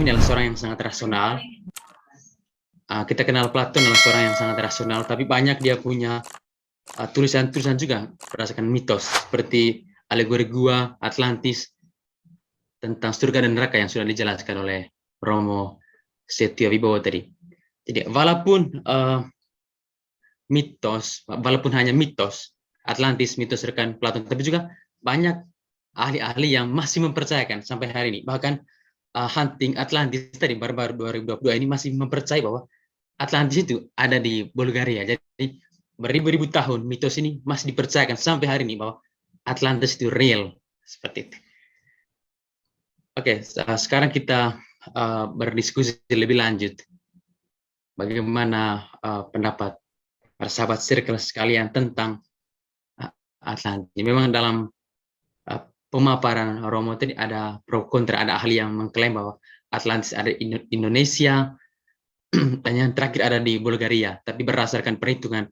ini adalah seorang yang sangat rasional. Kita kenal Platon adalah seorang yang sangat rasional, tapi banyak dia punya tulisan-tulisan juga berdasarkan mitos, seperti alegori gua, Atlantis, tentang surga dan neraka yang sudah dijelaskan oleh Romo Setio Wibowo tadi. Jadi walaupun walaupun hanya mitos, Atlantis, mitos rekan Platon, tapi juga banyak ahli-ahli yang masih mempercayakan sampai hari ini. Bahkan Hunting Atlantis tadi baru-baru 2022 ini masih mempercayai bahwa Atlantis itu ada di Bulgaria. Jadi beribu-ribu tahun mitos ini masih dipercayakan sampai hari ini bahwa Atlantis itu real, seperti itu. Oke, sekarang kita berdiskusi lebih lanjut. Bagaimana pendapat para sahabat circle sekalian tentang Atlantis. Memang dalam pemaparan Romo tadi ada pro kontra, ada ahli yang mengklaim bahwa Atlantis ada di Indonesia, dan yang terakhir ada di Bulgaria. Tapi berdasarkan perhitungan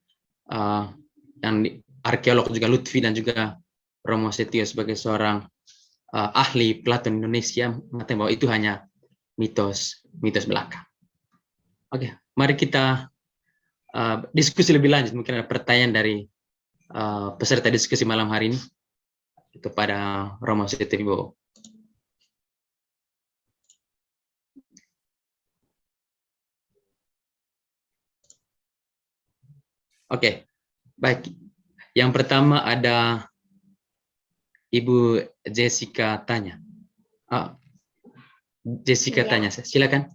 yang arkeolog juga Lutfi dan juga Romo Setio sebagai seorang ahli Platon Indonesia mengatakan bahwa itu hanya mitos belaka. Oke, mari kita diskusi lebih lanjut. Mungkin ada pertanyaan dari peserta diskusi malam hari ini kepada Romo Setio Wibowo. Oke, baik. Yang pertama ada Ibu Jessica tanya. Jessica tanya, silakan.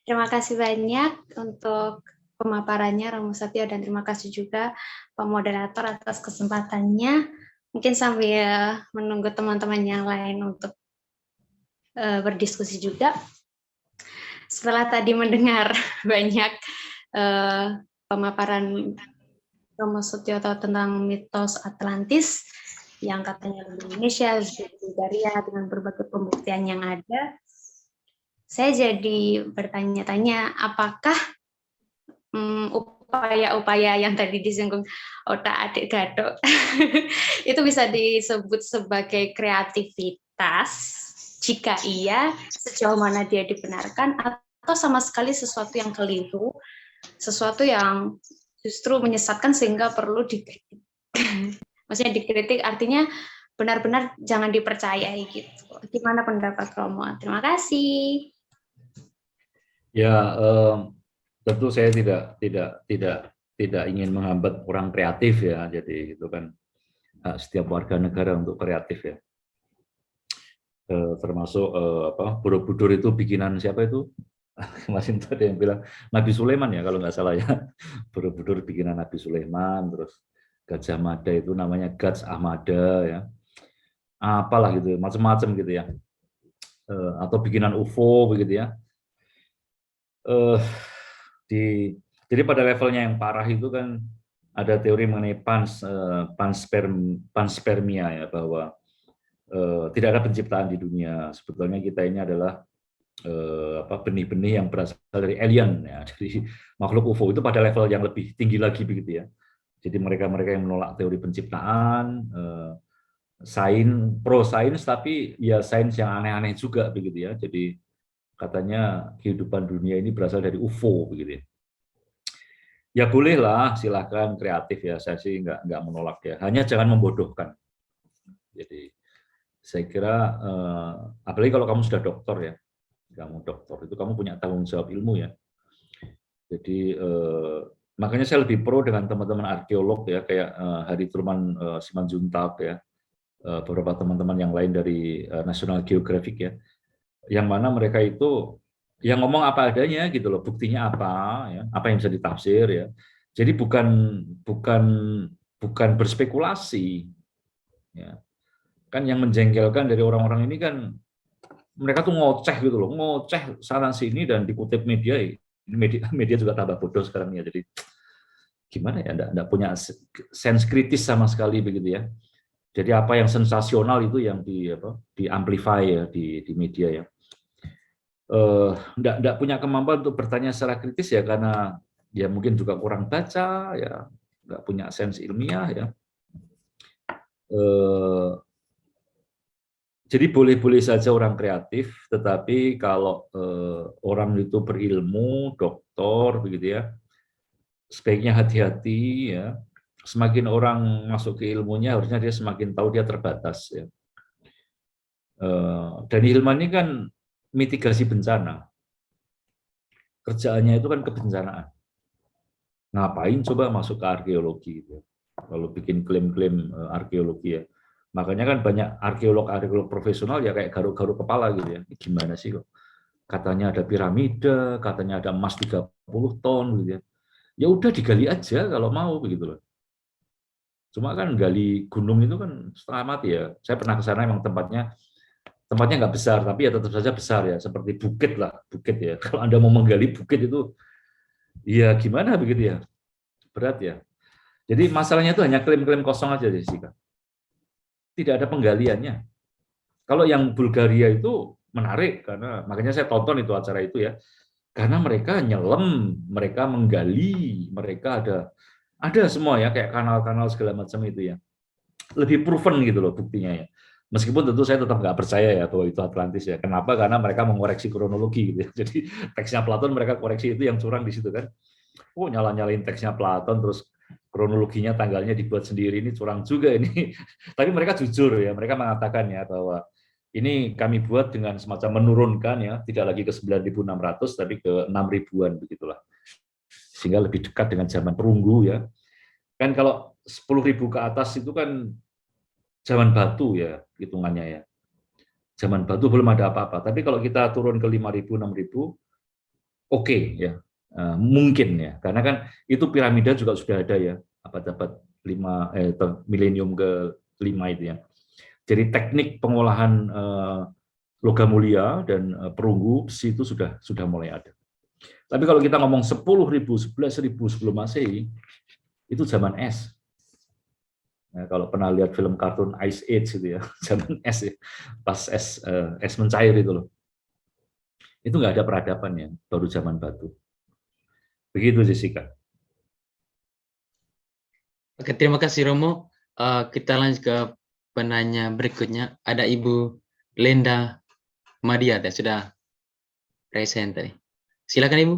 Terima kasih banyak untuk pemaparannya Romo Setio, dan terima kasih juga Pak Moderator atas kesempatannya. Mungkin sambil menunggu teman-teman yang lain untuk berdiskusi juga. Setelah tadi mendengar banyak pemaparan Romo Setio tentang mitos Atlantis yang katanya di Indonesia, di Bulgaria, dengan berbagai pembuktian yang ada, saya jadi bertanya-tanya, apakah upaya-upaya yang tadi disinggung otak-atik Gathok itu bisa disebut sebagai kreativitas? Jika iya, sejauh mana dia dibenarkan, atau sama sekali sesuatu yang keliru, sesuatu yang justru menyesatkan sehingga perlu dikritik. Maksudnya dikritik artinya benar-benar jangan dipercayai gitu. Gimana pendapat Romo? Terima kasih. Ya, tentu saya tidak ingin menghambat orang kreatif ya. Jadi itu kan hak setiap warga negara untuk kreatif ya. Termasuk Borobudur itu bikinan siapa itu? Masih tadi yang bilang Nabi Sulaiman ya kalau nggak salah ya. Borobudur bikinan Nabi Sulaiman, terus Gajah Mada itu namanya Gaj Ahmada ya. Apalah gitu, macam-macam gitu ya. Atau bikinan UFO begitu ya. Jadi pada levelnya yang parah itu kan ada teori mengenai panspermia ya, bahwa tidak ada penciptaan di dunia. Sebetulnya kita ini adalah benih-benih yang berasal dari alien ya. Jadi makhluk UFO itu pada level yang lebih tinggi lagi begitu ya. Jadi mereka yang menolak teori penciptaan, pro sains, tapi ya sains yang aneh-aneh juga begitu ya. Jadi katanya kehidupan dunia ini berasal dari UFO begitu ya. Ya bolehlah, silakan kreatif ya. Saya sih nggak menolak ya. Hanya jangan membodohkan. Jadi saya kira apalagi kalau kamu sudah dokter ya, kamu dokter itu kamu punya tanggung jawab ilmu ya. Jadi makanya saya lebih pro dengan teman-teman arkeolog ya, kayak Hari Truman Simanjuntak ya, beberapa teman-teman yang lain dari National Geographic ya, yang mana mereka itu yang ngomong apa adanya gitu loh, buktinya apa ya, apa yang bisa ditafsir ya. Jadi bukan berspekulasi ya. Kan yang menjengkelkan dari orang-orang ini kan mereka tuh ngoceh gitu loh, ngoceh sana sini dan dikutip media. Media juga tambah bodoh sekarang ya. Jadi gimana ya, enggak punya sense kritis sama sekali begitu ya. Jadi apa yang sensasional itu yang di amplify ya di media ya. Enggak punya kemampuan untuk bertanya secara kritis ya, karena ya mungkin juga kurang baca ya, enggak punya sense ilmiah ya. Jadi boleh-boleh saja orang kreatif, tetapi kalau orang itu berilmu, doktor, begitu ya, sebaiknya hati-hati ya. Semakin orang masuk ke ilmunya, harusnya dia semakin tahu dia terbatas ya. Dan Hilman ini kan mitigasi bencana. Kerjaannya itu kan kebencanaan. Ngapain coba masuk ke arkeologi gitu. Kalau bikin klaim-klaim arkeologi ya. Makanya kan banyak arkeolog profesional ya kayak garuk-garuk kepala gitu ya. Gimana sih kok? Katanya ada piramida, katanya ada emas 30 ton gitu ya. Ya udah digali aja kalau mau begitu loh. Cuma kan gali gunung itu kan setengah mati ya. Saya pernah ke sana, emang tempatnya nggak besar, tapi ya tetap saja besar ya, seperti bukit lah, bukit ya. Kalau Anda mau menggali bukit itu, ya gimana begitu ya, berat ya. Jadi masalahnya itu hanya klaim-klaim kosong aja, Jessica. Tidak ada penggaliannya. Kalau yang Bulgaria itu menarik, karena makanya saya tonton itu acara itu ya, karena mereka nyelam, mereka menggali, mereka ada semua ya, kayak kanal-kanal segala macam itu ya. Lebih proven gitu loh buktinya ya. Meskipun tentu saya tetap nggak percaya ya bahwa itu Atlantis ya. Kenapa? Karena mereka mengoreksi kronologi gitu ya. Jadi teksnya Platon mereka koreksi, itu yang curang di situ kan. Oh, nyala-nyalain teksnya Platon terus kronologinya tanggalnya dibuat sendiri, ini curang juga ini. Tapi mereka jujur ya, mereka mengatakan ya bahwa ini kami buat dengan semacam menurunkan ya, tidak lagi ke 9.600 tapi ke 6.000-an begitulah. Sehingga lebih dekat dengan zaman perunggu ya. Kan kalau 10.000 ke atas itu kan zaman batu ya hitungannya ya. Zaman batu belum ada apa-apa. Tapi kalau kita turun ke 5.000, 6.000, oke ya. Mungkin ya. Karena kan itu piramida juga sudah ada ya. Abad-abad milenium ke-5 itu ya. Jadi teknik pengolahan logam mulia dan perunggu besi itu sudah mulai ada. Tapi kalau kita ngomong 10.000, 11.000 sebelum Masehi, itu zaman es. Nah, kalau pernah lihat film kartun Ice Age gitu ya, zaman es ya, pas es mencair itu loh. Itu nggak ada peradaban ya, baru zaman batu. Begitu Jessica. Oke, terima kasih Romo. Kita lanjut ke penanya berikutnya. Ada Ibu Lenda Madia, sudah present tadi. Silakan Ibu.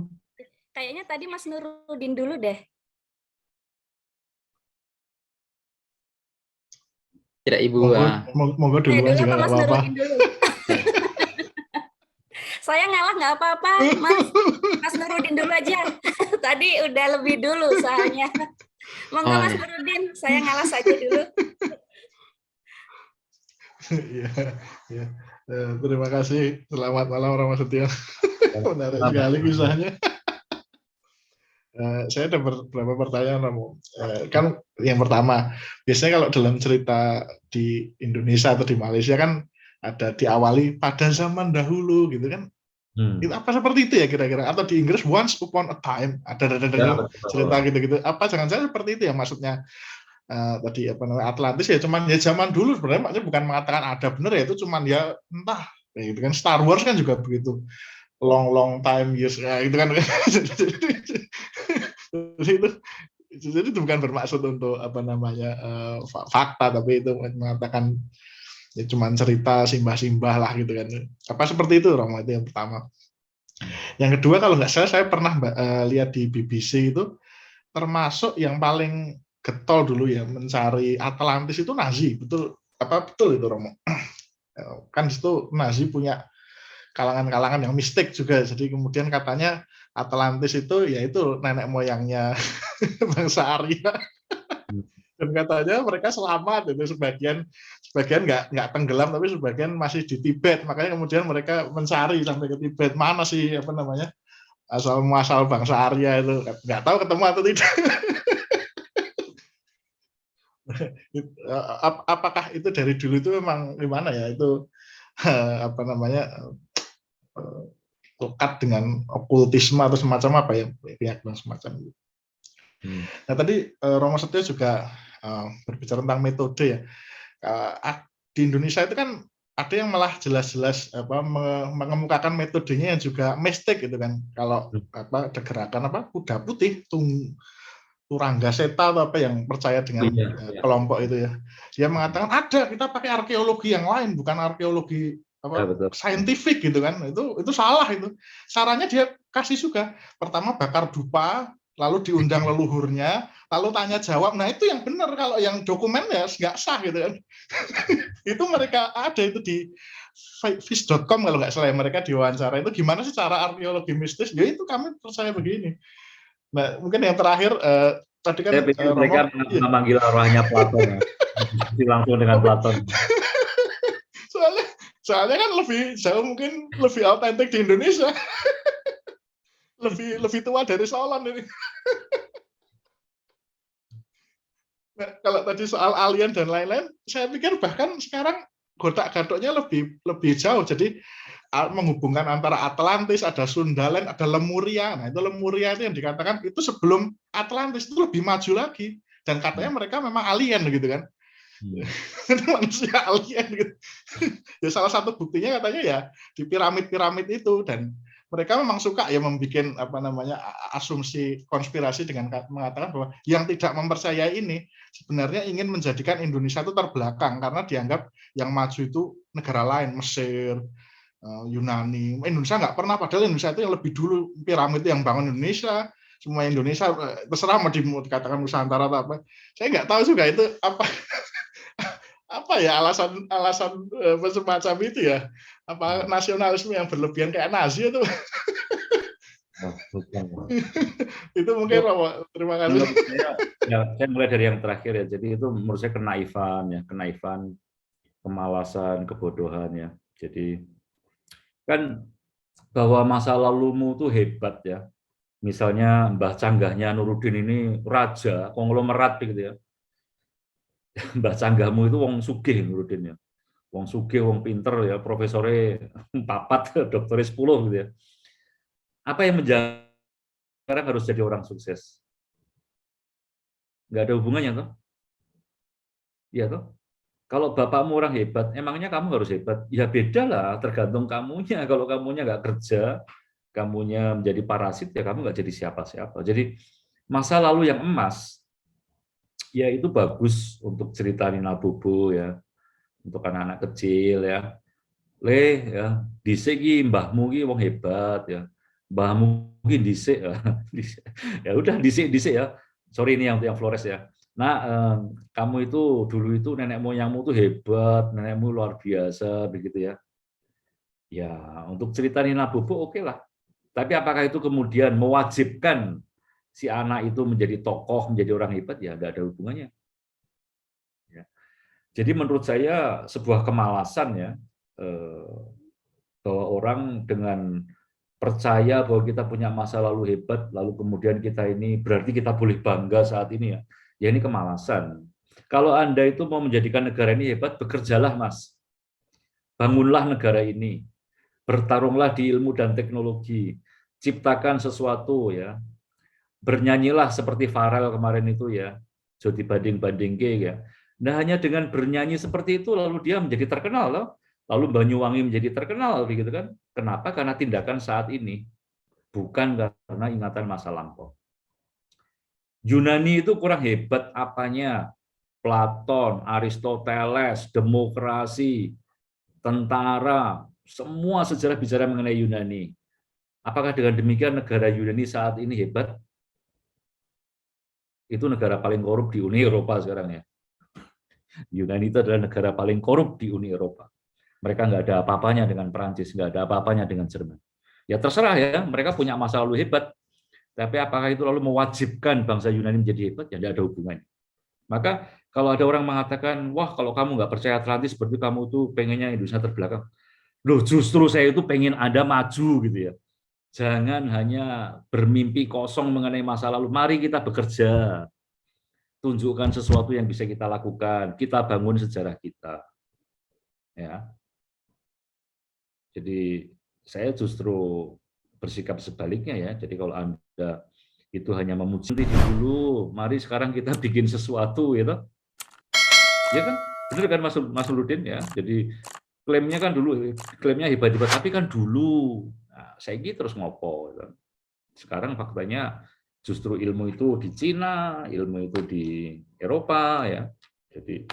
Kayaknya tadi Mas Nurudin dulu deh. Tidak Ibu. Monggo duluan juga nggak apa-apa. Saya ngalah nggak apa-apa, Mas Nurudin dulu aja. Tadi udah lebih dulu soalnya. Monggo Mas Nurudin, saya ngalah saja dulu. Ya. Terima kasih. Selamat malam Romo Setion. Menarik sekali kisahnya. Saya ada beberapa pertanyaan Romo. Kan yang pertama, biasanya kalau dalam cerita di Indonesia atau di Malaysia kan ada diawali pada zaman dahulu gitu kan. Itu apa seperti itu ya kira-kira? Atau di Inggris once upon a time ada cerita gitu-gitu. Apa jangan-jangan seperti itu ya maksudnya? Tadi apa namanya Atlantis ya cuman ya zaman dulu sebenarnya maksudnya bukan mengatakan ada benar ya, itu cuman ya entah kayak gitu kan. Star Wars kan juga begitu, long time years kayak gitu kan. Jadi itu bukan bermaksud untuk apa namanya fakta, tapi itu mengatakan ya cuman cerita simbah-simbah lah gitu kan. Apa seperti itu Romo? Itu yang pertama. Yang kedua, kalau nggak salah saya pernah lihat di BBC itu, termasuk yang paling getol dulu ya mencari Atlantis itu Nazi. Betul itu Romo? Kan itu Nazi punya kalangan-kalangan yang mistik juga. Jadi kemudian katanya Atlantis itu yaitu nenek moyangnya bangsa Arya. Dan katanya mereka selamat, itu sebagian nggak tenggelam, tapi sebagian masih di Tibet. Makanya kemudian mereka mencari sampai ke Tibet, mana sih apa namanya asal muasal bangsa Arya itu. Nggak tahu ketemu atau tidak. Apakah itu dari dulu itu memang gimana ya, itu apa namanya lekat dengan okultisme atau semacam apa ya, keyakinan semacam itu. Nah tadi Romo Setio juga berbicara tentang metode ya. Di Indonesia itu kan ada yang malah jelas-jelas mengemukakan metodenya yang juga mistik gitu kan. Kalau ada gerakan kuda putih Turangga Seta atau apa yang percaya dengan kelompok itu ya. Dia mengatakan ada, kita pakai arkeologi yang lain, bukan arkeologi apa saintifik gitu kan. Itu salah itu. Sarannya dia kasih juga. Pertama bakar dupa, lalu diundang leluhurnya, lalu tanya jawab. Nah, itu yang benar. Kalau yang dokumen ya nggak sah gitu kan. Itu mereka ada itu di fish.com kalau nggak salah, mereka diwawancara itu gimana sih cara arkeologi mistis. Ya itu kami percaya begini. Nah, mungkin yang terakhir tadi kan saya pikir mereka memanggil arwahnya Platon ya. Langsung dengan Platon. Soalnya kan lebih jauh, mungkin lebih autentik di Indonesia. lebih tua dari Solon ini. Nah, kalau tadi soal alien dan lain-lain, saya pikir bahkan sekarang gotak-gadoknya lebih jauh. Jadi menghubungkan antara Atlantis, ada Sundaland, ada Lemuria. Nah, itu Lemuria itu yang dikatakan itu sebelum Atlantis, itu lebih maju lagi. Dan katanya mereka memang alien gitu kan. Manusia alien gitu. Ya salah satu buktinya katanya ya di piramid-piramid itu, dan mereka memang suka ya membuat asumsi konspirasi dengan mengatakan bahwa yang tidak mempercayai ini sebenarnya ingin menjadikan Indonesia itu terbelakang karena dianggap yang maju itu negara lain, Mesir, Yunani. Indonesia nggak pernah, padahal Indonesia itu yang lebih dulu, piramid yang bangun Indonesia, semua Indonesia, terserah mau dikatakan Nusantara atau apa. Saya nggak tahu juga itu apa ya alasan semacam itu ya, apa nasionalisme yang berlebihan kayak Nazi itu. Itu mungkin terima kasih. Saya mulai dari yang terakhir ya. Jadi itu menurut saya kenaifan, kemalasan, kebodohan ya. Jadi kan bahwa masa lalumu tuh hebat ya. Misalnya Mbah Canggahnya Nuruddin ini raja konglomerat gitu ya. Mbah Canggahmu itu wong sugih Nuruddin ya. Wong sugih, wong pinter ya, profesore 4, doktore 10 gitu ya. Apa yang menjadi sekarang harus jadi orang sukses? Nggak ada hubungannya toh? Iya toh? Kalau bapakmu orang hebat, emangnya kamu harus hebat? Ya beda lah, tergantung kamunya. Kalau kamunya nggak kerja, kamunya menjadi parasit, ya kamu nggak jadi siapa-siapa. Jadi masa lalu yang emas, ya itu bagus untuk cerita Nina Bobo ya, untuk anak-anak kecil ya. Ya, dhisik ki mbahmu ki wong hebat ya. Mbahmu ki dhisik ya. Ya udah dhisik ya. Sorry ini yang Flores ya. Nah, kamu itu dulu itu nenek moyangmu tuh hebat, nenekmu luar biasa begitu ya. Ya, untuk cerita Nina Bobo oke lah. Tapi apakah itu kemudian mewajibkan si anak itu menjadi tokoh, menjadi orang hebat? Ya, nggak ada hubungannya. Ya. Jadi menurut saya sebuah kemalasan ya, bahwa orang dengan percaya bahwa kita punya masa lalu hebat, lalu kemudian kita ini berarti kita boleh bangga saat ini ya. Ya ini kemalasan. Kalau Anda itu mau menjadikan negara ini hebat, bekerjalah Mas. Bangunlah negara ini. Bertarunglah di ilmu dan teknologi. Ciptakan sesuatu ya. Bernyanyilah seperti Farel kemarin itu ya. So dibanding-bandingke ya. Nah hanya dengan bernyanyi seperti itu lalu dia menjadi terkenal loh. Lalu Banyuwangi menjadi terkenal begitu kan. Kenapa? Karena tindakan saat ini. Bukan karena ingatan masa lampau. Yunani itu kurang hebat apanya? Platon, Aristoteles, demokrasi, tentara, semua sejarah bicara mengenai Yunani. Apakah dengan demikian negara Yunani saat ini hebat? Itu negara paling korup di Uni Eropa sekarang ya. Yunani itu adalah negara paling korup di Uni Eropa. Mereka nggak ada apa-apanya dengan Perancis, nggak ada apa-apanya dengan Jerman. Ya terserah ya, mereka punya masa lalu hebat. Tapi apakah itu lalu mewajibkan bangsa Yunani menjadi hebat? Ya tidak ada hubungannya. Maka kalau ada orang mengatakan, wah kalau kamu nggak percaya Atlantis, berarti kamu tuh pengennya Indonesia terbelakang. Loh justru saya itu pengen Anda maju gitu ya. Jangan hanya bermimpi kosong mengenai masa lalu. Mari kita bekerja. Tunjukkan sesuatu yang bisa kita lakukan. Kita bangun sejarah kita. Ya. Jadi saya justru bersikap sebaliknya ya. Jadi kalau Anda itu hanya memuji dulu, mari sekarang kita bikin sesuatu gitu. Ya kan? Benar kan Mas Nurdin ya. Jadi klaimnya kan dulu, klaimnya hebat-hebat, tapi kan dulu. Nah, saya gitu terus ngopo gitu. Sekarang faktanya Justru ilmu itu di Cina, ilmu itu di Eropa, ya. Jadi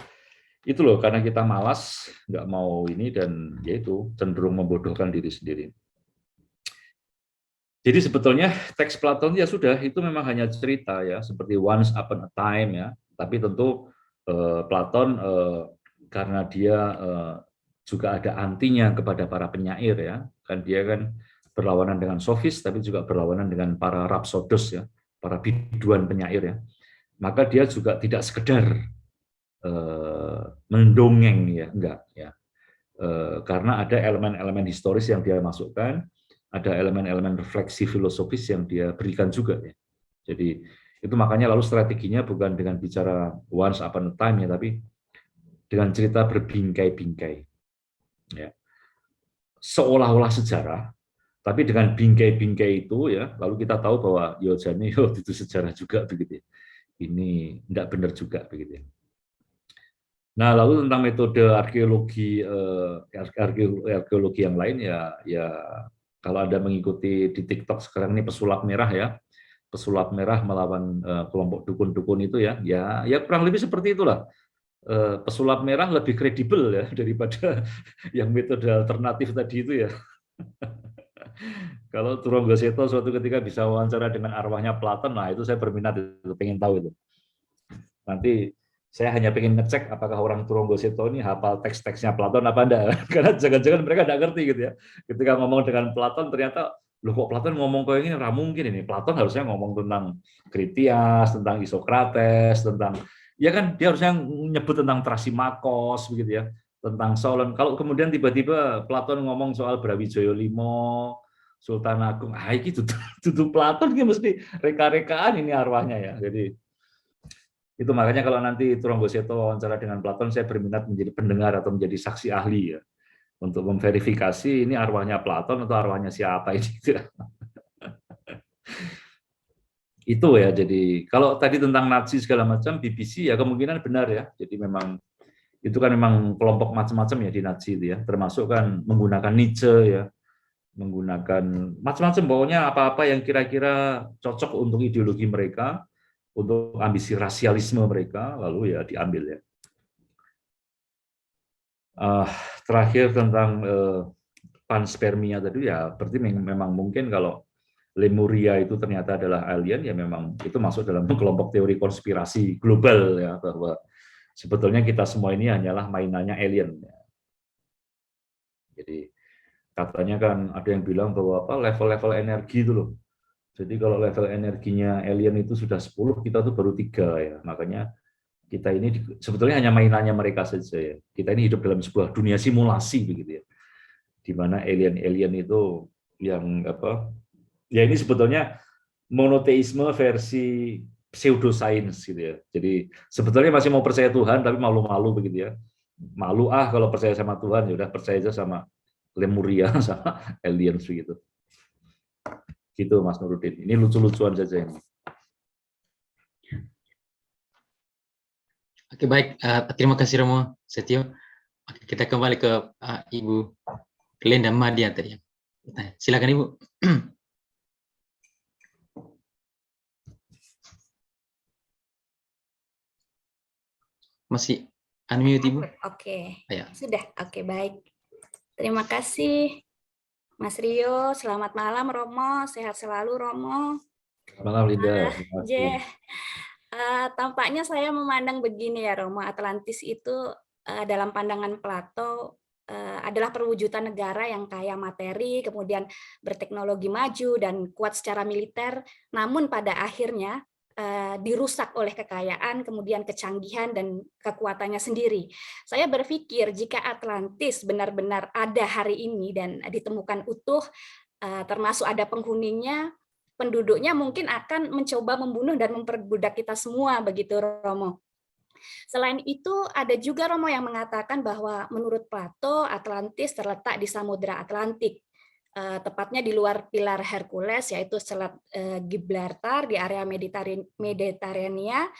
itu loh, karena kita malas, nggak mau ini, dan yaitu cenderung membodohkan diri sendiri. Jadi sebetulnya teks Platon ya sudah, itu memang hanya cerita ya, seperti once upon a time ya. Tapi tentu Platon karena dia juga ada antinya kepada para penyair ya, kan dia kan berlawanan dengan sofis, tapi juga berlawanan dengan para rapsodos ya, para biduan penyair ya. Maka dia juga tidak sekedar mendongeng ya, enggak ya. Karena ada elemen-elemen historis yang dia masukkan, ada elemen-elemen refleksi filosofis yang dia berikan juga ya. Jadi itu makanya lalu strateginya bukan dengan bicara once upon a time ya, tapi dengan cerita berbingkai-bingkai. Ya. Seolah-olah sejarah, tapi dengan bingkai-bingkai itu ya, lalu kita tahu bahwa Yojane itu sejarah juga begitu. Ini tidak benar juga begitu. Nah, lalu tentang metode arkeologi yang lain ya kalau Anda mengikuti di TikTok sekarang ini pesulap merah ya. Pesulap merah melawan kelompok dukun-dukun itu ya kurang lebih seperti itulah. Pesulap merah lebih kredibel ya daripada yang metode alternatif tadi itu ya. Kalau Turangga-Seto suatu ketika bisa wawancara dengan arwahnya Platon, nah itu saya berminat, itu pengen tahu itu. Nanti saya hanya pengen ngecek apakah orang Turangga-Seto ini hafal teks-teksnya Platon apa enggak. Karena jangan-jangan mereka enggak ngerti gitu ya. Ketika ngomong dengan Platon ternyata, loh kok Platon ngomong kayak gini, mungkin ini. Platon harusnya ngomong tentang Kritias, tentang Isokrates, tentang, ya kan dia harusnya nyebut tentang Trasimakos begitu ya, tentang Solon. Kalau kemudian tiba-tiba Platon ngomong soal Brawijaya Limo, Sultan Agung, ini tutup Platon, ini mesti reka-rekaan ini arwahnya ya. Jadi itu makanya kalau nanti Turangga-Seto wawancara dengan Platon, saya berminat menjadi pendengar atau menjadi saksi ahli ya, untuk memverifikasi ini arwahnya Platon atau arwahnya siapa ini. Itu ya. Jadi kalau tadi tentang Nazi segala macam, BBC ya kemungkinan benar ya. Jadi memang itu kan memang kelompok macam-macam ya di Nazi itu ya, termasuk kan menggunakan Nietzsche ya, menggunakan macam-macam, pokoknya apa-apa yang kira-kira cocok untuk ideologi mereka, untuk ambisi rasialisme mereka, lalu ya diambil ya. Terakhir tentang panspermia tadi ya, berarti memang mungkin kalau Lemuria itu ternyata adalah alien, ya memang itu masuk dalam kelompok teori konspirasi global ya, bahwa sebetulnya kita semua ini hanyalah mainannya alien. Ya. Jadi katanya kan ada yang bilang bahwa level-level energi itu loh. Jadi kalau level energinya alien itu sudah 10, kita tuh baru 3 ya. Makanya kita ini sebetulnya hanya mainannya mereka saja ya. Kita ini hidup dalam sebuah dunia simulasi begitu ya. Di mana alien-alien itu yang ya ini sebetulnya monoteisme versi pseudoscience gitu ya. Jadi sebetulnya masih mau percaya Tuhan tapi malu-malu begitu ya. Malu kalau percaya sama Tuhan, ya udah percaya aja sama Lemuria sama aliens begitu. Gitu Mas Nurudin. Ini lucu-lucuan saja ini. Oke, baik. Terima kasih Romo Setio. Kita kembali ke Ibu Glenda Madia tadi. Silakan Ibu. Masih unmute Ibu? Oke. Ya. Sudah. Oke, baik. Terima kasih Mas Rio. Selamat malam Romo. Sehat selalu Romo. Malam Linda. Tampaknya saya memandang begini ya Romo, Atlantis itu dalam pandangan Plato adalah perwujudan negara yang kaya materi, kemudian berteknologi maju dan kuat secara militer, namun pada akhirnya dirusak oleh kekayaan, kemudian kecanggihan dan kekuatannya sendiri. Saya berpikir jika Atlantis benar-benar ada hari ini dan ditemukan utuh, termasuk ada penghuninya, penduduknya mungkin akan mencoba membunuh dan memperbudak kita semua, begitu Romo. Selain itu, ada juga Romo yang mengatakan bahwa menurut Plato, Atlantis terletak di Samudra Atlantik, tepatnya di luar pilar Hercules, yaitu Selat Gibraltar di area Mediterania.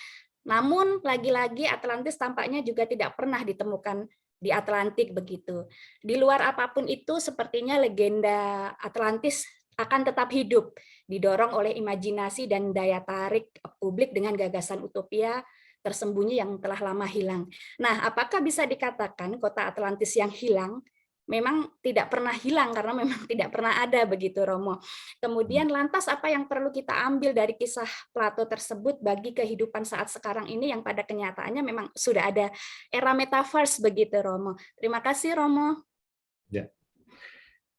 Namun, lagi-lagi Atlantis tampaknya juga tidak pernah ditemukan di Atlantik begitu. Di luar apapun itu, sepertinya legenda Atlantis akan tetap hidup, didorong oleh imajinasi dan daya tarik publik dengan gagasan utopia tersembunyi yang telah lama hilang. Nah, apakah bisa dikatakan kota Atlantis yang hilang memang tidak pernah hilang karena memang tidak pernah ada, begitu Romo. Kemudian lantas apa yang perlu kita ambil dari kisah Plato tersebut bagi kehidupan saat sekarang ini yang pada kenyataannya memang sudah ada era metaverse, begitu Romo. Terima kasih Romo.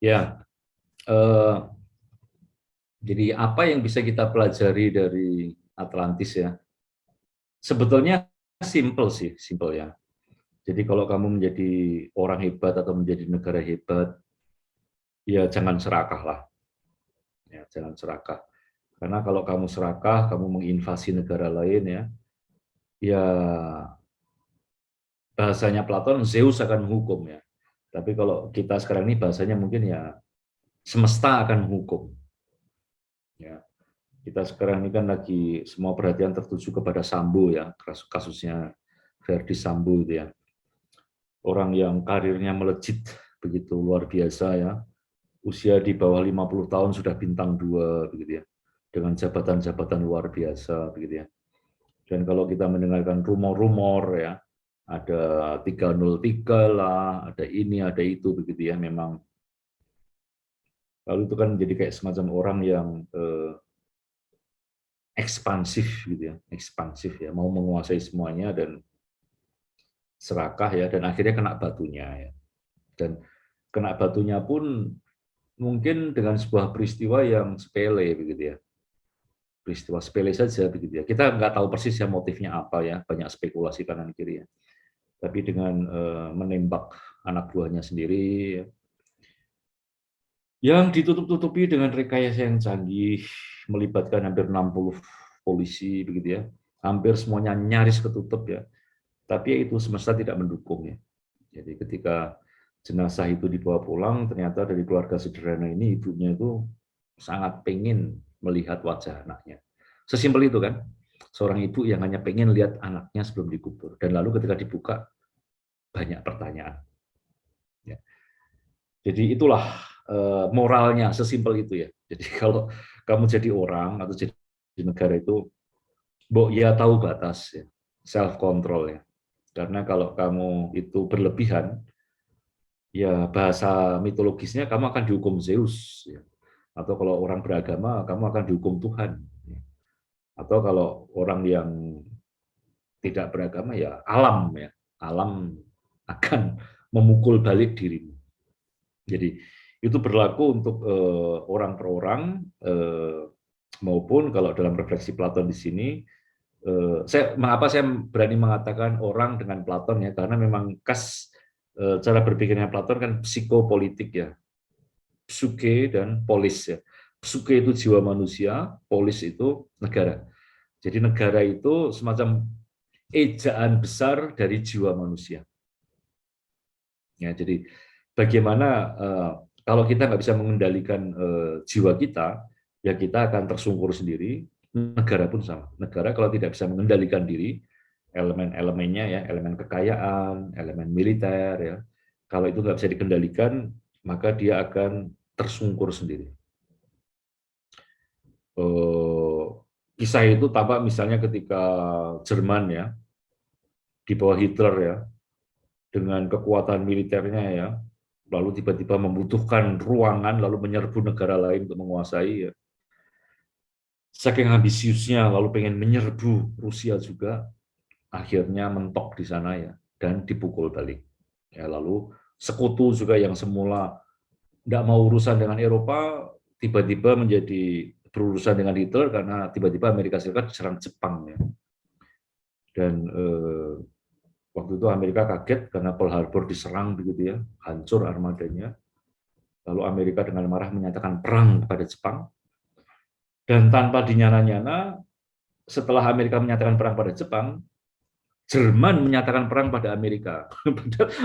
Ya, jadi apa yang bisa kita pelajari dari Atlantis ya? Sebetulnya simple ya. Jadi kalau kamu menjadi orang hebat atau menjadi negara hebat, ya jangan serakah lah. Ya, jangan serakah. Karena kalau kamu serakah, kamu menginvasi negara lain ya bahasanya Platon, Zeus akan menghukum ya. Tapi kalau kita sekarang ini bahasanya mungkin ya semesta akan menghukum. Ya, kita sekarang ini kan lagi semua perhatian tertuju kepada Sambo ya, kasusnya Verdi Sambo itu ya. Orang yang karirnya melejit begitu luar biasa ya, usia di bawah 50 tahun sudah bintang 2 begitu ya, dengan jabatan-jabatan luar biasa begitu ya. Dan kalau kita mendengarkan rumor-rumor ya, ada 303 lah, ada ini, ada itu begitu ya, memang lalu itu kan jadi kayak semacam orang yang ekspansif gitu ya, ekspansif ya, mau menguasai semuanya dan serakah ya, dan akhirnya kena batunya ya. Dan kena batunya pun mungkin dengan sebuah peristiwa yang sepele begitu ya, peristiwa sepele saja begitu ya. Kita nggak tahu persis ya motifnya apa ya, banyak spekulasi kanan kiri ya. Tapi dengan menembak anak buahnya sendiri ya, yang ditutup-tutupi dengan rekayasa yang canggih, melibatkan hampir 60 polisi begitu ya, hampir semuanya nyaris ketutup ya. Tapi itu semesta tidak mendukung ya. Jadi ketika jenazah itu dibawa pulang, ternyata dari keluarga sederhana ini ibunya itu sangat pengen melihat wajah anaknya. Sesimpel itu kan, seorang ibu yang hanya pengen lihat anaknya sebelum dikubur. Dan lalu ketika dibuka, banyak pertanyaan. Ya. Jadi itulah moralnya, sesimpel itu ya. Jadi kalau kamu jadi orang atau jadi negara itu, ya tahu batas ya, self control ya. Karena kalau kamu itu berlebihan, ya bahasa mitologisnya kamu akan dihukum Zeus, ya. Atau kalau orang beragama, kamu akan dihukum Tuhan. Ya. Atau kalau orang yang tidak beragama, ya alam akan memukul balik dirimu. Jadi itu berlaku untuk orang per orang, maupun kalau dalam refleksi Platon di sini. Mengapa saya berani mengatakan orang dengan Platon ya, karena memang cara berpikirnya Platon kan psikopolitik ya, psuke dan polis ya. Psuke itu jiwa manusia, polis itu negara. Jadi negara itu semacam ejaan besar dari jiwa manusia. Ya, jadi bagaimana kalau kita nggak bisa mengendalikan jiwa kita, ya kita akan tersungkur sendiri. Negara pun sama. Negara kalau tidak bisa mengendalikan diri, elemen-elemennya ya, elemen kekayaan, elemen militer ya, kalau itu nggak bisa dikendalikan, maka dia akan tersungkur sendiri. Kisah itu tampak misalnya ketika Jerman ya, di bawah Hitler ya, dengan kekuatan militernya ya, lalu tiba-tiba membutuhkan ruangan, lalu menyerbu negara lain untuk menguasai ya. Saking ambisiusnya, lalu pengen menyerbu Rusia juga, akhirnya mentok di sana ya, dan dipukul balik. Ya, lalu sekutu juga yang semula tidak mau urusan dengan Eropa, tiba-tiba menjadi berurusan dengan Hitler karena tiba-tiba Amerika Serikat diserang Jepang ya. Dan waktu itu Amerika kaget karena Pearl Harbor diserang begitu ya, hancur armadanya. Lalu Amerika dengan marah menyatakan perang kepada Jepang. Dan tanpa dinyana-nyana, setelah Amerika menyatakan perang pada Jepang, Jerman menyatakan perang pada Amerika.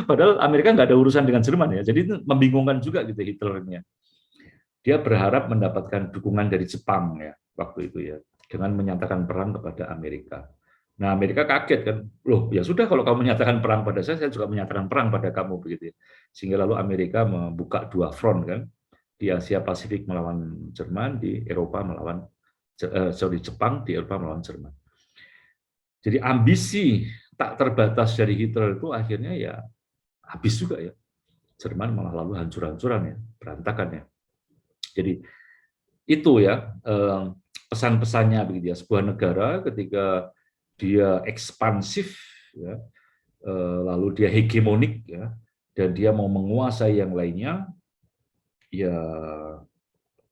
Padahal Amerika nggak ada urusan dengan Jerman ya. Jadi itu membingungkan juga gitu Hitlernya. Dia berharap mendapatkan dukungan dari Jepang ya waktu itu ya, dengan menyatakan perang kepada Amerika. Nah Amerika kaget kan, loh ya sudah kalau kamu menyatakan perang pada saya juga menyatakan perang pada kamu begitu ya. Sehingga lalu Amerika membuka 2 front kan. di Asia Pasifik melawan Jerman, di Eropa melawan Jepang, di Eropa melawan Jerman. Jadi ambisi tak terbatas dari Hitler itu akhirnya ya habis juga ya. Jerman malah lalu hancur-hancuran ya, berantakan ya. Jadi itu ya pesan-pesannya begitu ya. Sebuah negara ketika dia ekspansif ya, lalu dia hegemonik ya, dan dia mau menguasai yang lainnya, ya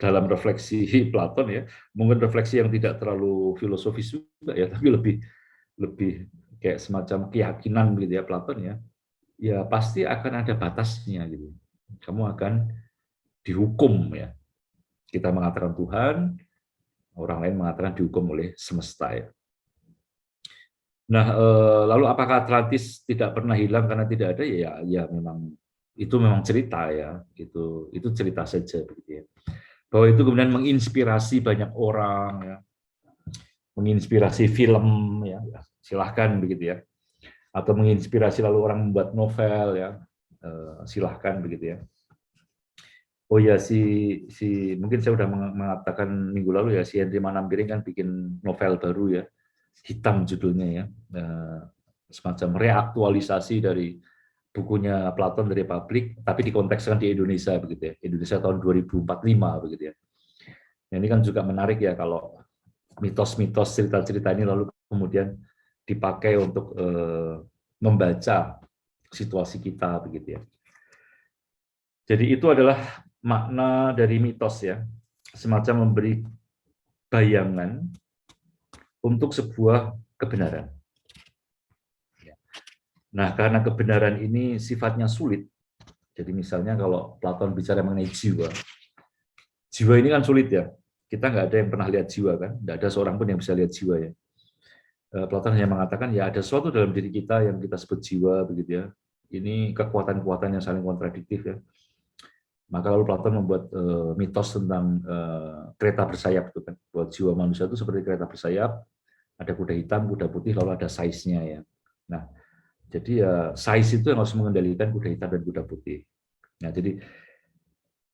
dalam refleksi Platon ya, mungkin refleksi yang tidak terlalu filosofis juga ya, tapi lebih kayak semacam keyakinan begitu ya Platon ya. Ya pasti akan ada batasnya gitu. Kamu akan dihukum ya. Kita mengatakan Tuhan, orang lain mengatakan dihukum oleh semesta ya. Nah, lalu apakah Atlantis tidak pernah hilang karena tidak ada? Ya memang itu memang cerita ya. Itu cerita saja begitu ya. Bahwa itu kemudian menginspirasi banyak orang ya. Menginspirasi film ya. Silahkan begitu ya. Atau menginspirasi lalu orang membuat novel ya. Silahkan begitu ya. Oh ya, mungkin saya sudah mengatakan minggu lalu ya, si Henry Manampiring kan bikin novel baru ya, Hitam judulnya ya, semacam reaktualisasi dari bukunya Platon The Republic, tapi dikontekskan di Indonesia begitu ya, Indonesia tahun 2045 begitu ya. Nah, ini kan juga menarik ya kalau mitos-mitos cerita-cerita ini lalu kemudian dipakai untuk membaca situasi kita begitu ya. Jadi itu adalah makna dari mitos ya, semacam memberi bayangan untuk sebuah kebenaran. Nah, karena kebenaran ini sifatnya sulit, jadi misalnya kalau Platon bicara mengenai jiwa ini kan sulit ya, kita nggak ada yang pernah lihat jiwa kan, nggak ada seorang pun yang bisa lihat jiwa ya. Platon hanya mengatakan ya ada sesuatu dalam diri kita yang kita sebut jiwa begitu ya, ini kekuatan-kekuatan yang saling kontradiktif ya. Maka lalu Platon membuat mitos tentang kereta bersayap itu kan, bahwa jiwa manusia itu seperti kereta bersayap, ada kuda hitam, kuda putih, lalu ada size-nya ya. Nah, jadi ya size itu yang harus mengendalikan kuda hitam dan kuda putih. Nah, jadi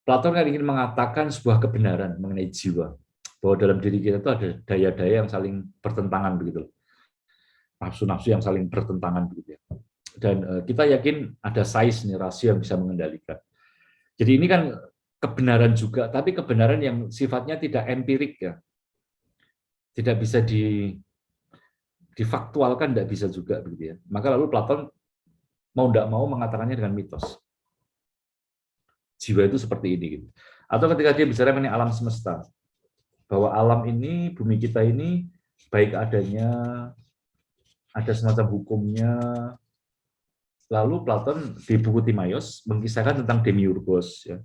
Platon kan ingin mengatakan sebuah kebenaran mengenai jiwa, bahwa dalam diri kita itu ada daya-daya yang saling bertentangan begitu, nafsu-nafsu yang saling bertentangan begitu ya. Dan kita yakin ada size nih, rasio yang bisa mengendalikan. Jadi ini kan kebenaran juga, tapi kebenaran yang sifatnya tidak empirik ya, tidak bisa difaktualkan, tidak bisa juga begitu ya. Maka lalu Platon mau tidak mau mengatakannya dengan mitos. Jiwa itu seperti ini gitu. Atau ketika dia bicara mengenai alam semesta, bahwa alam ini, bumi kita ini baik adanya, ada semacam hukumnya. Lalu Platon di buku Timaios mengisahkan tentang demiurgos ya,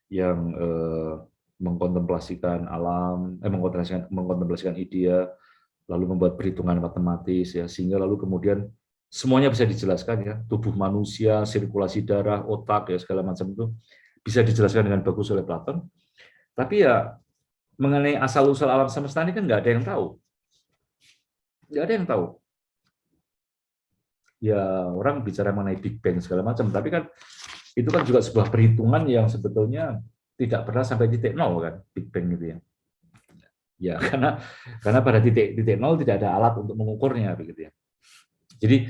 yang mengkontemplasikan alam, mengkontemplasikan idea, lalu membuat perhitungan matematis ya, sehingga lalu kemudian semuanya bisa dijelaskan ya, tubuh manusia, sirkulasi darah, otak ya, segala macam itu bisa dijelaskan dengan bagus oleh Platon. Tapi ya mengenai asal-usul alam semesta ini kan nggak ada yang tahu. Nggak ada yang tahu. Ya orang bicara mengenai Big Bang segala macam, tapi kan itu kan juga sebuah perhitungan yang sebetulnya tidak pernah sampai titik nol kan, Big Bang gitu ya. Ya karena pada titik nol tidak ada alat untuk mengukurnya begitu ya. Jadi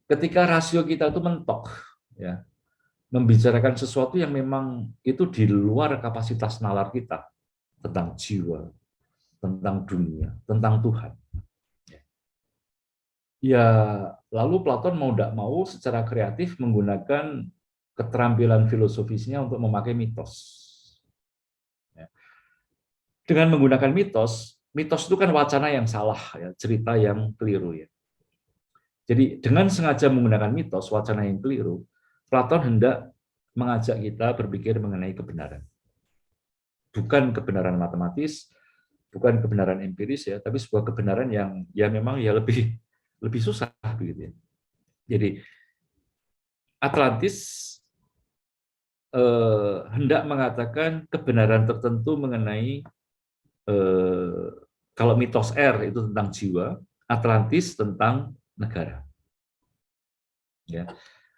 ketika rasio kita itu mentok ya, membicarakan sesuatu yang memang itu di luar kapasitas nalar kita tentang jiwa, tentang dunia, tentang Tuhan. Ya, lalu Platon mau tidak mau secara kreatif menggunakan keterampilan filosofisnya untuk memakai mitos. Dengan menggunakan mitos itu kan wacana yang salah, ya, cerita yang keliru ya. Jadi dengan sengaja menggunakan mitos, wacana yang keliru, Platon hendak mengajak kita berpikir mengenai kebenaran. Bukan kebenaran matematis, bukan kebenaran empiris ya, tapi sebuah kebenaran yang memang ya lebih susah begitu ya. Jadi Atlantis hendak mengatakan kebenaran tertentu mengenai kalau mitos R itu tentang jiwa, Atlantis tentang negara. Ya.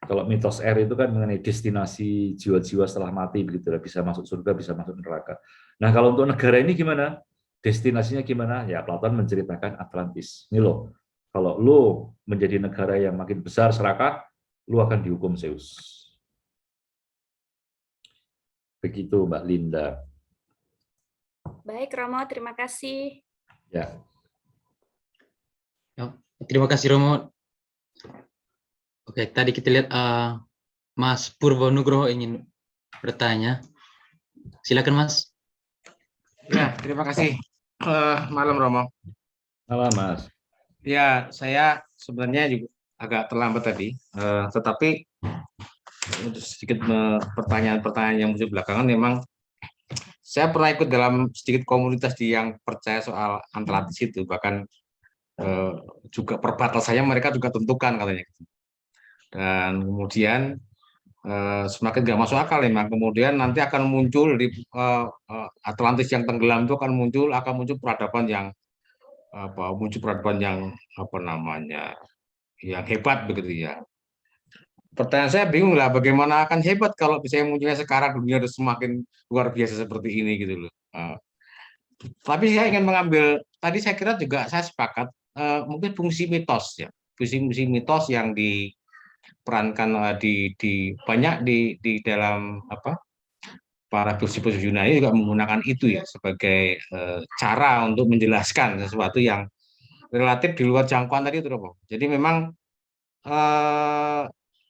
Kalau mitos R itu kan mengenai destinasi jiwa-jiwa setelah mati, begitu lah, bisa masuk surga, bisa masuk neraka. Nah, kalau untuk negara ini gimana? Destinasinya gimana? Ya, Platon menceritakan Atlantis. Ini loh, kalau lo menjadi negara yang makin besar serakah, lo akan dihukum Zeus. Begitu, Mbak Linda. Baik, Romo, terima kasih. Ya. Ya, terima kasih Romo. Oke, tadi kita lihat Mas Purwo Nugroho ingin bertanya. Silakan Mas. Ya, terima kasih. Malam Romo. Halo Mas. Ya, saya sebenarnya juga agak terlambat tadi, tetapi untuk sedikit pertanyaan-pertanyaan yang muncul belakangan, memang saya pernah ikut dalam sedikit komunitas yang percaya soal Atlantis itu, bahkan juga perbatasannya mereka juga tentukan katanya. Dan kemudian semakin nggak masuk akal memang, kemudian nanti akan muncul di Atlantis yang tenggelam itu akan muncul peradaban yang apa namanya, yang hebat begitu ya. Pertanyaan saya bingung lah, bagaimana akan hebat kalau bisa munculnya sekarang dunia sudah semakin luar biasa seperti ini gitu loh. Tapi saya ingin mengambil, tadi saya kira juga saya sepakat, mungkin fungsi mitos ya, fungsi mitos yang diperankan banyak di dalam para filsuf Yunani juga menggunakan itu ya sebagai cara untuk menjelaskan sesuatu yang relatif di luar jangkauan tadi itu, Romo. Jadi memang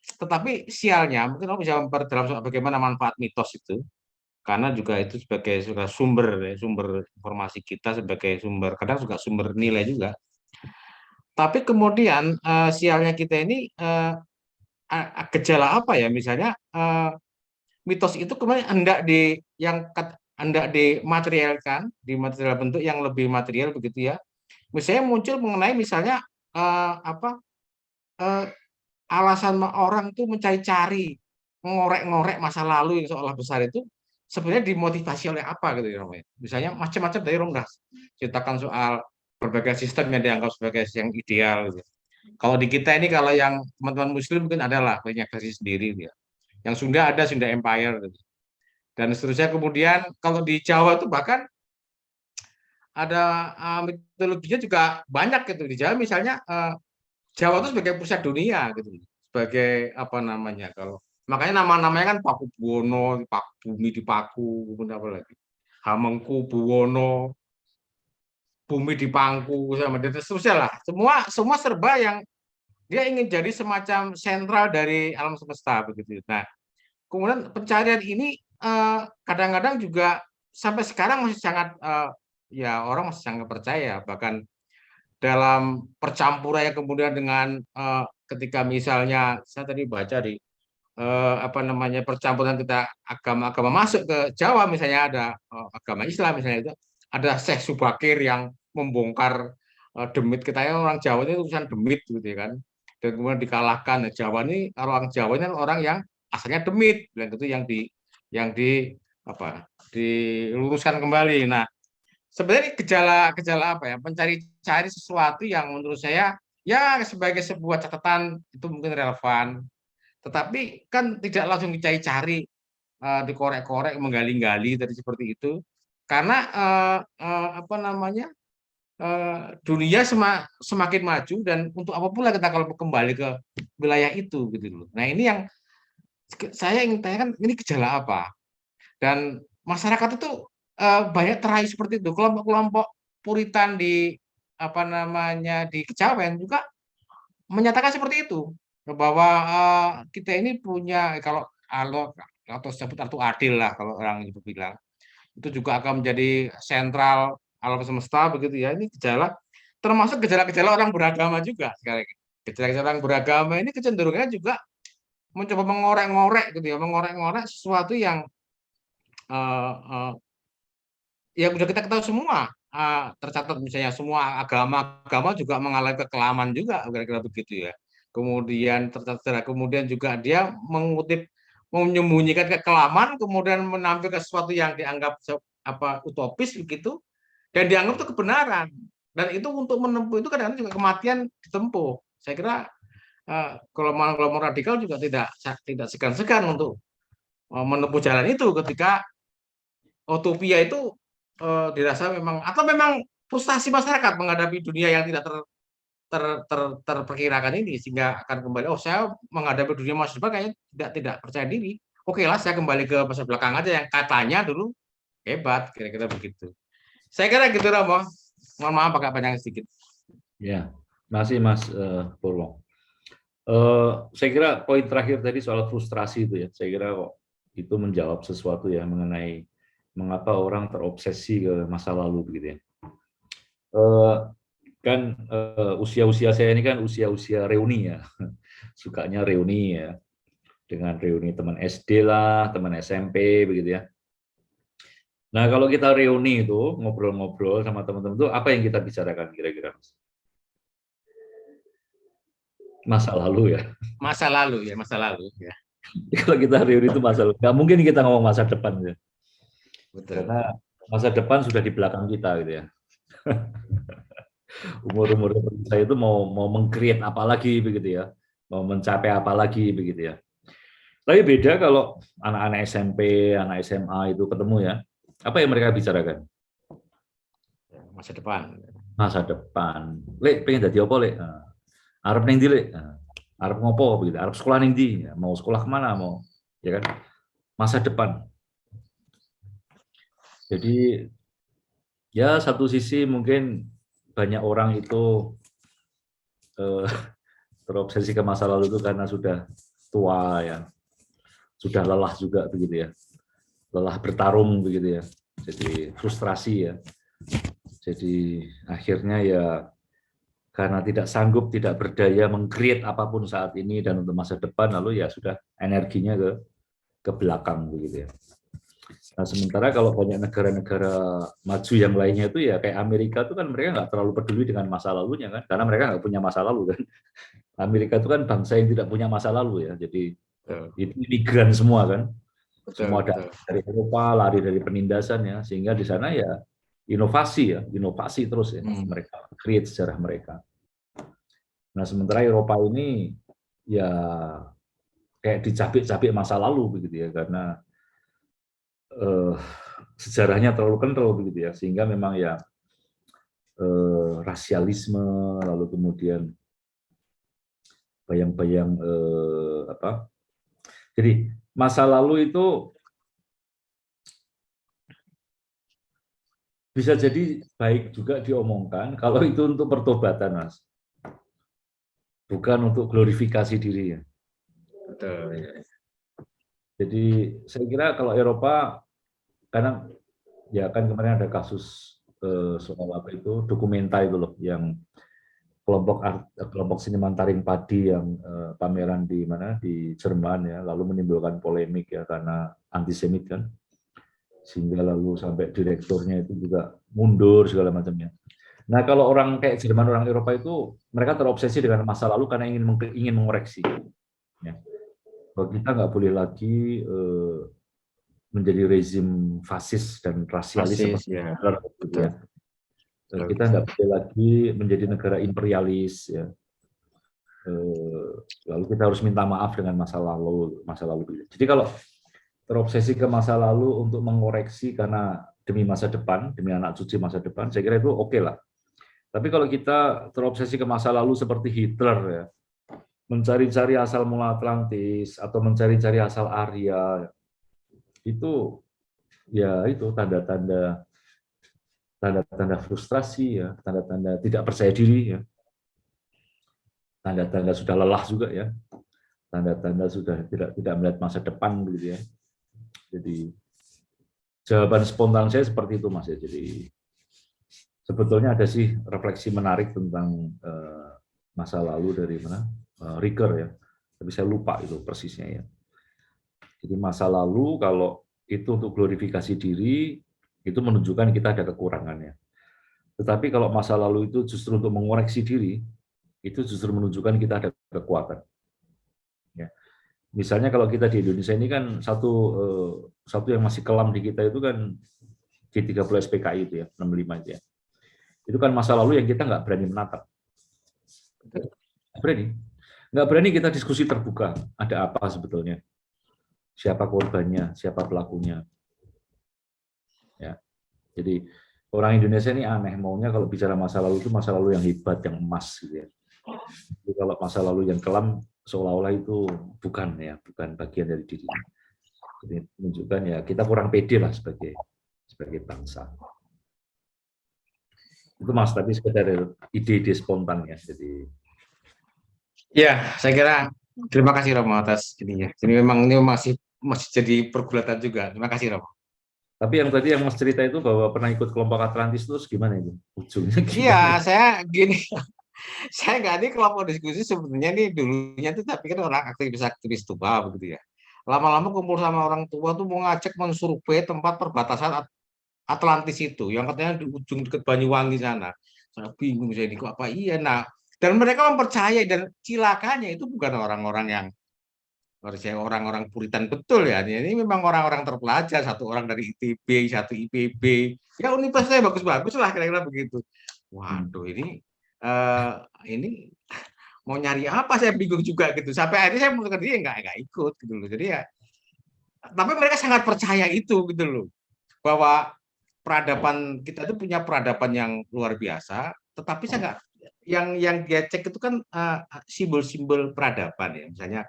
tetapi sialnya mungkin Romo bisa memperdalam soal bagaimana manfaat mitos itu, karena juga itu sebagai sumber informasi kita, sebagai sumber, kadang juga sumber nilai juga. Tapi kemudian sialnya kita ini gejala apa ya, misalnya mitos itu kemudian hendak dimaterialkan, di material bentuk yang lebih material begitu ya. Misalnya muncul mengenai misalnya alasan orang tuh mencari-cari, ngorek-ngorek masa lalu yang seolah besar itu sebenarnya dimotivasi oleh apa gitu ya, misalnya macam-macam dari Romnas ceritakan soal berbagai sistem yang dianggap sebagai yang ideal gitu. Kalau di kita ini, kalau yang teman-teman Muslim mungkin adalah punya versi sendiri gitu ya. Yang Sunda ada Sunda Empire gitu. Dan seterusnya. Kemudian kalau di Jawa itu bahkan ada mitologinya juga banyak gitu. Di Jawa misalnya Jawa itu sebagai pusat dunia gitu, sebagai apa namanya, kalau makanya nama-namanya kan Paku Buwono, Bumi Dipaku, kemudian apa lagi, Hamengku Buwono, Bumi Dipangku, sama dan seterusnya lah. Semua serba yang dia ingin jadi semacam sentral dari alam semesta begitu. Nah, kemudian pencarian ini kadang-kadang juga sampai sekarang masih sangat ya orang masih sangat percaya, bahkan dalam percampurannya kemudian dengan ketika misalnya saya tadi baca di percampuran kita agama-agama masuk ke Jawa, misalnya ada agama Islam misalnya, itu ada Syekh Subakir yang membongkar demit. Kita orang Jawa ini urusan demit gitu ya kan, dan kemudian dikalahkan. Nah, Jawa ini, orang Jawa ini orang yang asalnya demit, dan itu yang diluruskan kembali. Nah, sebenarnya gejala apa ya, mencari-cari sesuatu yang menurut saya ya sebagai sebuah catatan itu mungkin relevan, tetapi kan tidak langsung dicari-cari, dikorek-korek, menggali-gali tadi seperti itu, karena dunia semakin maju, dan untuk apa pula kita kalau kembali ke wilayah itu gitu loh. Nah, ini yang saya ingin tanyakan, ini gejala apa? Dan masyarakat itu banyak teraih seperti itu. Kelompok-kelompok Puritan di di Kejawen juga menyatakan seperti itu, bahwa kita ini punya, kalau atau disebut Ratu Adil lah kalau orang itu bilang, itu juga akan menjadi sentral alam semesta begitu ya. Ini gejala, termasuk gejala-gejala orang beragama juga. Gejala-gejala orang beragama ini kecenderungannya juga mencoba mengorek-ngorek gitu ya, mengorek-ngorek sesuatu yang yang sudah kita ketahui semua, tercatat misalnya semua agama juga mengalami kekelaman juga, kira-kira begitu ya. Kemudian tercatat, kemudian juga dia menyembunyikan kekelaman, kemudian menampilkan sesuatu yang dianggap utopis begitu, dan dianggap itu kebenaran. Dan itu untuk menempuh itu kadang-kadang juga kematian ditempuh. Saya kira kelompok radikal juga tidak segan-segan untuk menempuh jalan itu ketika utopia itu dirasa memang, atau memang frustasi masyarakat menghadapi dunia yang tidak terperkirakan ini, sehingga akan kembali, oh saya menghadapi dunia masa depan kayaknya tidak percaya diri. Oke lah, saya kembali ke masa belakang aja yang katanya dulu hebat, kira-kira begitu. Saya kira gitu, Romo. Mohon maaf agak panjang sedikit. Ya, masih Mas Purwo. Saya kira poin terakhir tadi soal frustrasi itu ya, saya kira kok itu menjawab sesuatu ya mengenai mengapa orang terobsesi ke masa lalu begitu ya. Kan usia-usia saya ini kan usia-usia reuni ya, sukanya reuni ya, dengan reuni teman SD lah, teman SMP begitu ya. Nah kalau kita reuni itu ngobrol-ngobrol sama teman-teman itu apa yang kita bicarakan kira-kira? Masa lalu ya. Masa lalu ya, masa lalu ya. Kalau kita reuni itu masa lalu, nggak mungkin kita ngomong masa depan ya. Betul. Karena masa depan sudah di belakang kita gitu ya. Umur-umur saya itu mau meng-create apa lagi begitu ya, mau mencapai apa lagi begitu ya. Tapi beda kalau anak-anak SMP, anak SMA itu ketemu ya, apa yang mereka bicarakan? Masa depan. Masa depan. Lek pengen jadi apa lek? Arep ning ndi lek? Arep ngopo begitu? Arep sekolah ning ndi? Mau sekolah kemana? Mau ya kan? Masa depan. Jadi ya satu sisi mungkin banyak orang itu terobsesi ke masa lalu itu karena sudah tua ya, sudah lelah juga begitu ya, lelah bertarung begitu ya, jadi frustrasi ya, jadi akhirnya ya karena tidak sanggup, tidak berdaya meng-create apapun saat ini dan untuk masa depan, lalu ya sudah energinya ke belakang begitu ya. Nah, sementara kalau banyak negara-negara maju yang lainnya itu ya kayak Amerika itu kan mereka nggak terlalu peduli dengan masa lalunya kan, karena mereka nggak punya masa lalu kan. Amerika itu kan bangsa yang tidak punya masa lalu ya, jadi itu imigran semua kan, semua dari Eropa lari dari penindasan ya, sehingga di sana ya inovasi terus ya, mereka create sejarah mereka. Nah sementara Eropa ini ya kayak dicabik-cabik masa lalu begitu ya, karena sejarahnya terlalu kental begitu ya, sehingga memang ya rasialisme, lalu kemudian bayang-bayang apa, jadi masa lalu itu bisa jadi baik juga diomongkan kalau itu untuk pertobatan, Mas, bukan untuk glorifikasi diri ya. Betul. Jadi saya kira kalau Eropa, karena ya kan kemarin ada kasus soal apa itu dokumenta itu loh, yang kelompok seniman taring padi yang pameran di mana di Jerman ya, lalu menimbulkan polemik ya karena antisemit kan, sehingga lalu sampai direkturnya itu juga mundur segala macamnya. Nah kalau orang kayak Jerman, orang Eropa itu mereka terobsesi dengan masa lalu karena ingin mengoreksi ya. Bahwa kita nggak boleh lagi menjadi rezim fasis dan rasialis seperti ya. ya. Kita nggak boleh lagi menjadi negara imperialis ya. Lalu kita harus minta maaf dengan masa lalu. Jadi kalau terobsesi ke masa lalu untuk mengoreksi karena demi masa depan, demi anak cucu masa depan, saya kira itu oke lah. Tapi kalau kita terobsesi ke masa lalu seperti Hitler ya, mencari-cari asal mula Atlantis atau mencari-cari asal Arya, itu ya itu tanda-tanda frustrasi ya, tanda-tanda tidak percaya diri ya, tanda-tanda sudah lelah juga ya, tanda-tanda sudah tidak melihat masa depan gitu ya. Jadi jawaban spontan saya seperti itu, Mas ya. Jadi sebetulnya ada sih refleksi menarik tentang masa lalu dari mana Ricoeur ya, tapi saya lupa itu persisnya ya. Jadi masa lalu kalau itu untuk glorifikasi diri, itu menunjukkan kita ada kekurangannya. Tetapi kalau masa lalu itu justru untuk mengoreksi diri, itu justru menunjukkan kita ada kekuatan. Ya. Misalnya kalau kita di Indonesia ini kan satu yang masih kelam di kita itu kan G30 SPKI itu ya, 65 itu ya. Itu kan masa lalu yang kita nggak berani menatap. Berani. Nggak berani kita diskusi terbuka. Ada apa sebetulnya? Siapa korbannya? Siapa pelakunya? Ya. Jadi orang Indonesia ini aneh. Maunya kalau bicara masa lalu itu masa lalu yang hebat, yang emas. Gitu ya. Jadi kalau masa lalu yang kelam, seolah-olah itu bukan bagian dari dirinya. Jadi menunjukkan ya kita kurang pede lah sebagai bangsa. Itu Mas, tapi sekedar ide-ide spontan ya. Jadi Ya, saya kira terima kasih Romo atas ininya. Ini memang ini masih jadi pergulatan juga. Terima kasih Romo. tapi yang tadi yang Mas cerita itu bahwa pernah ikut kelompok Atlantis terus gimana itu? Ujungnya gimana? Iya, saya gini. Saya nggak di kelompok diskusi sebetulnya nih dulunya tuh tapi kan orang aktivis tua begitu ya. Lama-lama kumpul sama orang tua tuh mau ngajak mensurvei tempat perbatasan Atlantis itu yang katanya di ujung dekat Banyuwangi sana. Saya bingung saya ini kok apa iya. Nah, dan mereka mempercayai dan cilakanya itu bukan orang-orang yang orang-orang puritan betul ya. Ini memang orang-orang terpelajar, satu orang dari ITB, satu IPB. Ya universitasnya bagus-bagus lah kira-kira begitu. Waduh, ini mau nyari apa saya bingung juga gitu. Sampai akhirnya saya memutuskan dia nggak ikut gitu loh. Jadi ya, tapi mereka sangat percaya itu gitu loh. Bahwa peradaban kita itu punya peradaban yang luar biasa, tetapi saya nggak yang dia cek itu kan simbol-simbol peradaban ya, misalnya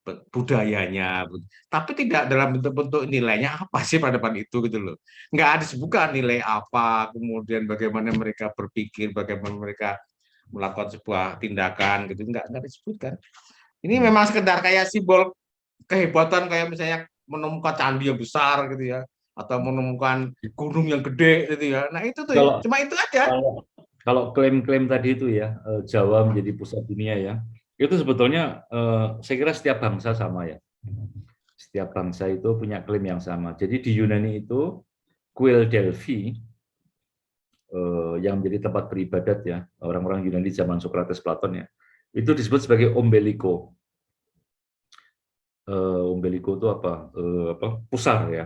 budayanya, tapi tidak dalam bentuk-bentuk nilainya apa sih peradaban itu gitu loh. Nggak ada disebutkan nilai apa, kemudian bagaimana mereka berpikir, bagaimana mereka melakukan sebuah tindakan gitu, nggak disebutkan. Ini memang sekedar kayak simbol kehebatan kayak misalnya menemukan candi yang besar gitu ya, atau menemukan gunung yang gede gitu ya. Nah itu tuh cuma itu aja. Kalau klaim-klaim tadi itu ya, Jawa menjadi pusat dunia ya, itu sebetulnya saya kira setiap bangsa sama ya. Setiap bangsa itu punya klaim yang sama. Jadi di Yunani itu kuil Delphi yang menjadi tempat beribadat ya orang-orang Yunani zaman Socrates, Platon ya, itu disebut sebagai ombeliko. Ombeliko itu apa? Pusar ya,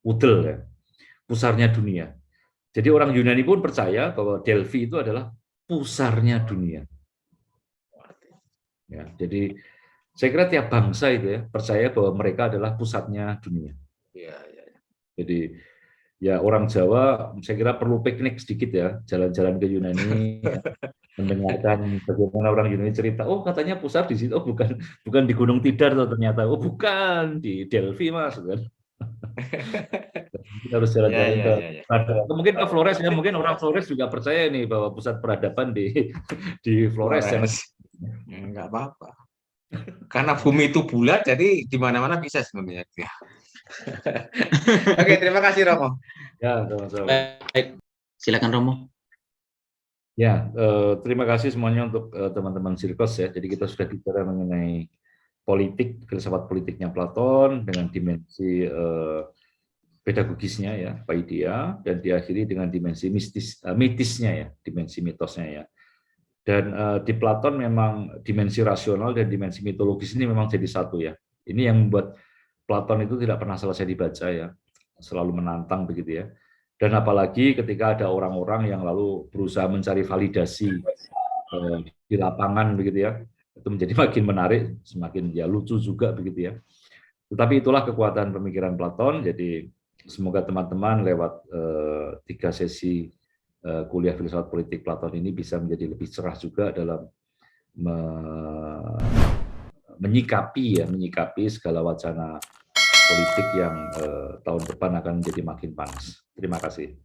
udel ya, pusarnya dunia. Jadi orang Yunani pun percaya bahwa Delphi itu adalah pusarnya dunia. Ya, jadi saya kira tiap bangsa itu ya percaya bahwa mereka adalah pusatnya dunia. Ya. Jadi ya orang Jawa saya kira perlu piknik sedikit ya, jalan-jalan ke Yunani, ya, mendengarkan bagaimana orang Yunani cerita. Oh katanya pusat di situ, oh bukan di Gunung Tidar atau ternyata, oh bukan di Delphi mas, kan? Kita harus jalan-jalan ke mungkin ke Flores ya, mungkin orang Flores juga percaya nih bahwa pusat peradaban di Flores. Ya. Enggak apa-apa. Karena bumi itu bulat, jadi di mana-mana bisa sebenarnya. Ya. Oke, terima kasih Romo. Ya, sama-sama. Baik, silakan Romo. Ya, terima kasih semuanya untuk teman-teman Sirkos ya. Jadi kita sudah bicara mengenai politik, filsafat politiknya Platon dengan dimensi pedagogisnya ya, paideia, dan diakhiri dengan dimensi mitisnya ya, dimensi mitosnya ya. Dan di Platon memang dimensi rasional dan dimensi mitologis ini memang jadi satu ya. Ini yang membuat Platon itu tidak pernah selesai dibaca ya, selalu menantang begitu ya. Dan apalagi ketika ada orang-orang yang lalu berusaha mencari validasi di lapangan begitu ya, itu menjadi makin menarik, semakin ya lucu juga begitu ya. Tetapi itulah kekuatan pemikiran Platon. Jadi semoga teman-teman lewat 3 sesi kuliah filsafat politik Platon ini bisa menjadi lebih cerah juga dalam menyikapi segala wacana politik yang tahun depan akan menjadi makin panas. Terima kasih.